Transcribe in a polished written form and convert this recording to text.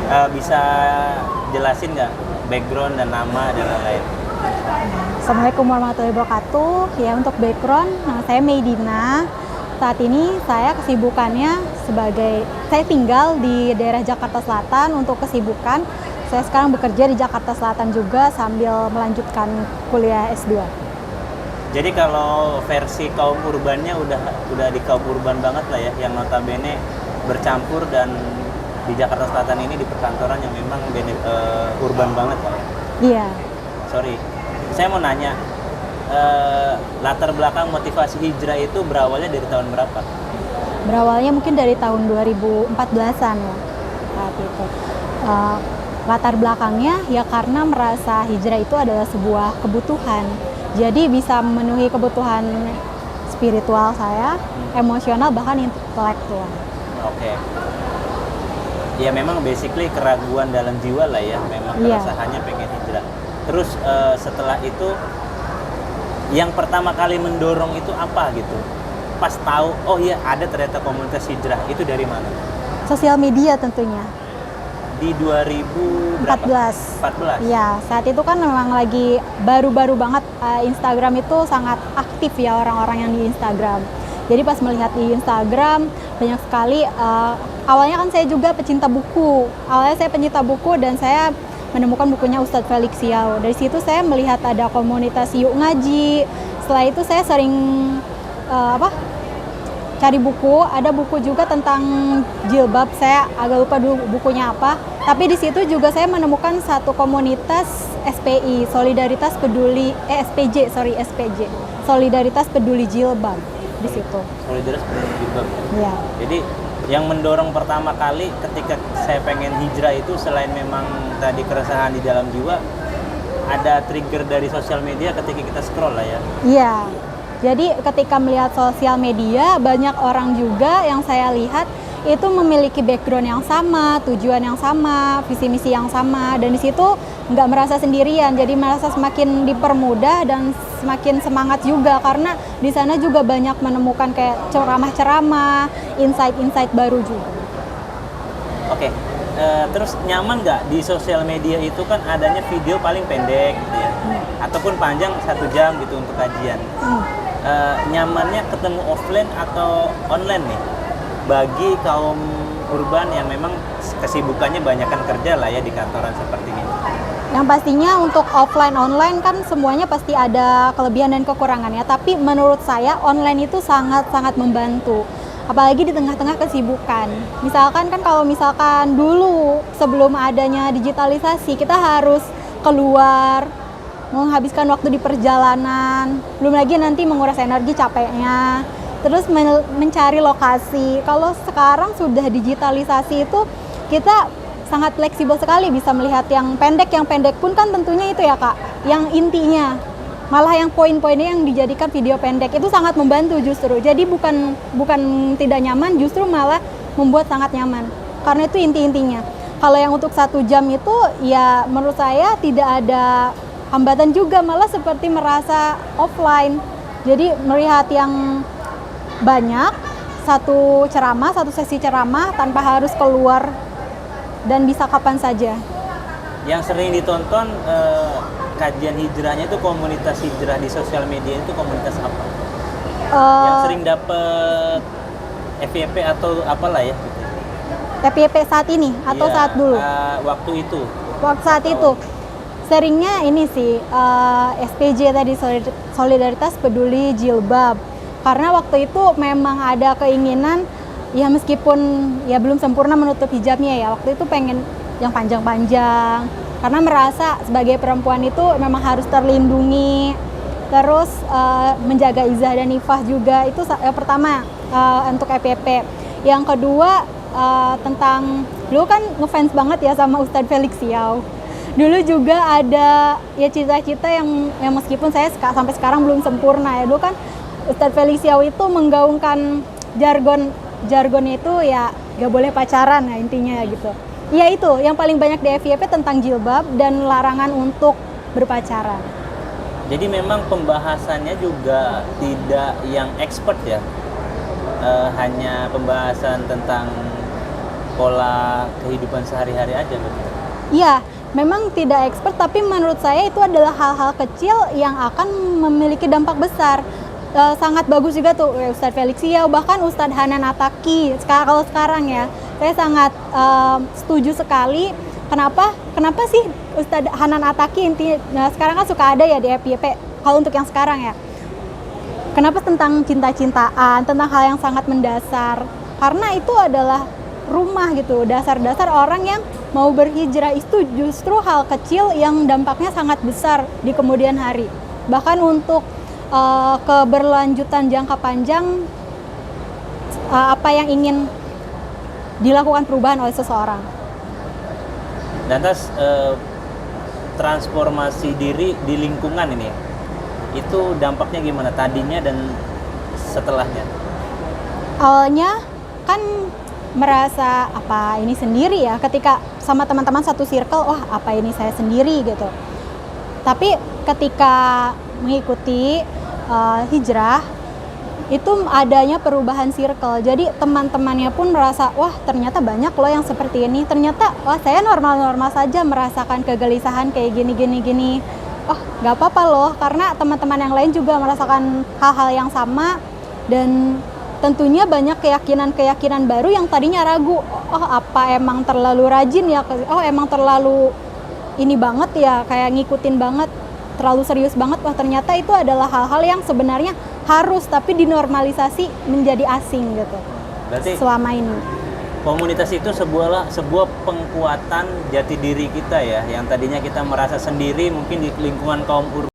Bisa jelasin nggak background dan nama dan lain-lain? Assalamualaikum warahmatullahi wabarakatuh. Ya, untuk background, saya Meidina. Saat ini saya kesibukannya saya tinggal di daerah Jakarta Selatan. Untuk kesibukan, saya sekarang bekerja di Jakarta Selatan juga sambil melanjutkan kuliah S2. Jadi kalau versi kaum urbannya udah di kaum urban banget lah ya, yang notabene bercampur, dan di Jakarta Selatan ini di perkantoran yang memang urban banget lah ya. Iya. Sorry, saya mau nanya, latar belakang motivasi hijrah itu berawalnya dari tahun berapa? Berawalnya mungkin dari tahun 2014-an ya, saat itu. Latar belakangnya ya karena merasa hijrah itu adalah sebuah kebutuhan. Jadi bisa memenuhi kebutuhan spiritual saya, emosional, bahkan intelektual. Oke. Ya memang basically keraguan dalam jiwa lah ya, memang keresahannya pengen hijrah. Terus setelah itu, yang pertama kali mendorong itu apa gitu? Pas tahu, oh iya ada ternyata komunitas hijrah, itu dari mana? Sosial media tentunya. Di 2014. Ya, saat itu kan memang lagi baru-baru banget Instagram itu sangat aktif ya orang-orang yang di Instagram. Jadi pas melihat di Instagram banyak sekali, awalnya kan saya juga pecinta buku. Awalnya saya pecinta buku dan saya menemukan bukunya Ustadz Felix Siau. Dari situ saya melihat ada komunitas Yuk Ngaji. Setelah itu saya sering cari buku, ada buku juga tentang jilbab, saya agak lupa dulu bukunya apa. Tapi di situ juga saya menemukan satu komunitas SPI, Solidaritas Peduli SPJ, Solidaritas Peduli Jilbab di situ. Solidaritas Peduli Jilbab. Ya. Jadi yang mendorong pertama kali ketika saya pengen hijrah itu, selain memang tadi keresahan di dalam jiwa, ada trigger dari sosial media ketika kita scroll lah ya. Iya. Jadi ketika melihat sosial media, banyak orang juga yang saya lihat itu memiliki background yang sama, tujuan yang sama, visi misi yang sama, dan di situ nggak merasa sendirian. Jadi merasa semakin dipermudah dan semakin semangat juga, karena di sana juga banyak menemukan kayak ceramah-ceramah, insight-insight baru juga. Oke. Terus nyaman nggak di sosial media itu kan adanya video paling pendek gitu ya, ataupun panjang 1 jam gitu untuk kajian. Nyamannya ketemu offline atau online nih bagi kaum urban yang memang kesibukannya banyakkan kerja lah ya di kantoran seperti ini? Yang pastinya untuk offline online kan semuanya pasti ada kelebihan dan kekurangannya, tapi menurut saya online itu sangat-sangat membantu, apalagi di tengah-tengah kesibukan. Misalkan kan kalau misalkan dulu sebelum adanya digitalisasi kita harus keluar, menghabiskan waktu di perjalanan, belum lagi nanti menguras energi capeknya, terus mencari lokasi. Kalau sekarang sudah digitalisasi itu kita sangat fleksibel sekali, bisa melihat yang pendek pun kan tentunya itu ya Kak, yang intinya. Malah yang poin-poinnya yang dijadikan video pendek itu sangat membantu justru. Jadi bukan tidak nyaman, justru malah membuat sangat nyaman. Karena itu inti-intinya. Kalau yang untuk 1 jam itu ya menurut saya tidak ada hambatan juga, malah seperti merasa offline. Jadi melihat yang banyak, satu sesi ceramah tanpa harus keluar dan bisa kapan saja. Yang sering ditonton kajian hijrahnya itu komunitas hijrah di sosial media itu komunitas apa? Yang sering dapet FYP atau apalah ya? FYP saat ini atau saat dulu? Waktu itu. Waktu saat itu. Seringnya ini sih, SPJ tadi, Solidaritas Peduli Jilbab. Karena waktu itu memang ada keinginan, ya meskipun ya belum sempurna menutup hijabnya ya, waktu itu pengen yang panjang-panjang. Karena merasa sebagai perempuan itu memang harus terlindungi. Terus menjaga izah dan ifah juga, itu yang pertama untuk EPP. Yang kedua tentang, dulu kan ngefans banget ya sama Ustadz Felix Siau. Dulu juga ada ya cita-cita yang meskipun saya sampai sekarang belum sempurna ya. Dulu kan Ustadz Felix Siau itu menggaungkan jargonnya itu ya gak boleh pacaran ya intinya gitu. Ya itu yang paling banyak di FYP tentang jilbab dan larangan untuk berpacaran. Jadi memang pembahasannya juga tidak yang expert ya, hanya pembahasan tentang pola kehidupan sehari-hari aja gitu. Iya, memang tidak expert, tapi menurut saya itu adalah hal-hal kecil yang akan memiliki dampak besar. Sangat bagus juga tuh Ustadz Felix Xiao, bahkan Ustadz Hanan Attaqi. Kalau sekarang ya, saya sangat setuju sekali. Kenapa sih Ustadz Hanan Attaqi intinya sekarang kan suka ada ya di FYP. Kalau untuk yang sekarang ya, kenapa tentang cinta-cintaan, tentang hal yang sangat mendasar? Karena itu adalah rumah gitu, dasar-dasar orang yang mau berhijrah. Itu justru hal kecil yang dampaknya sangat besar di kemudian hari. Bahkan untuk keberlanjutan jangka panjang, apa yang ingin dilakukan perubahan oleh seseorang. Dan terus transformasi diri di lingkungan ini, itu dampaknya gimana tadinya dan setelahnya? Awalnya kan merasa apa ini sendiri ya, ketika sama teman-teman satu circle, wah apa ini saya sendiri gitu. Tapi ketika mengikuti hijrah, itu adanya perubahan circle. Jadi teman-temannya pun merasa, wah ternyata banyak loh yang seperti ini. Ternyata wah saya normal-normal saja merasakan kegelisahan kayak gini. Oh nggak apa-apa loh, karena teman-teman yang lain juga merasakan hal-hal yang sama. Dan tentunya banyak keyakinan-keyakinan baru yang tadinya ragu. Oh apa emang terlalu rajin ya? Oh emang terlalu ini banget ya, kayak ngikutin banget, terlalu serius banget. Wah ternyata itu adalah hal-hal yang sebenarnya harus tapi dinormalisasi menjadi asing gitu. Berarti selama ini komunitas itu sebuah pengkuatan jati diri kita ya, yang tadinya kita merasa sendiri mungkin di lingkungan kaum urban.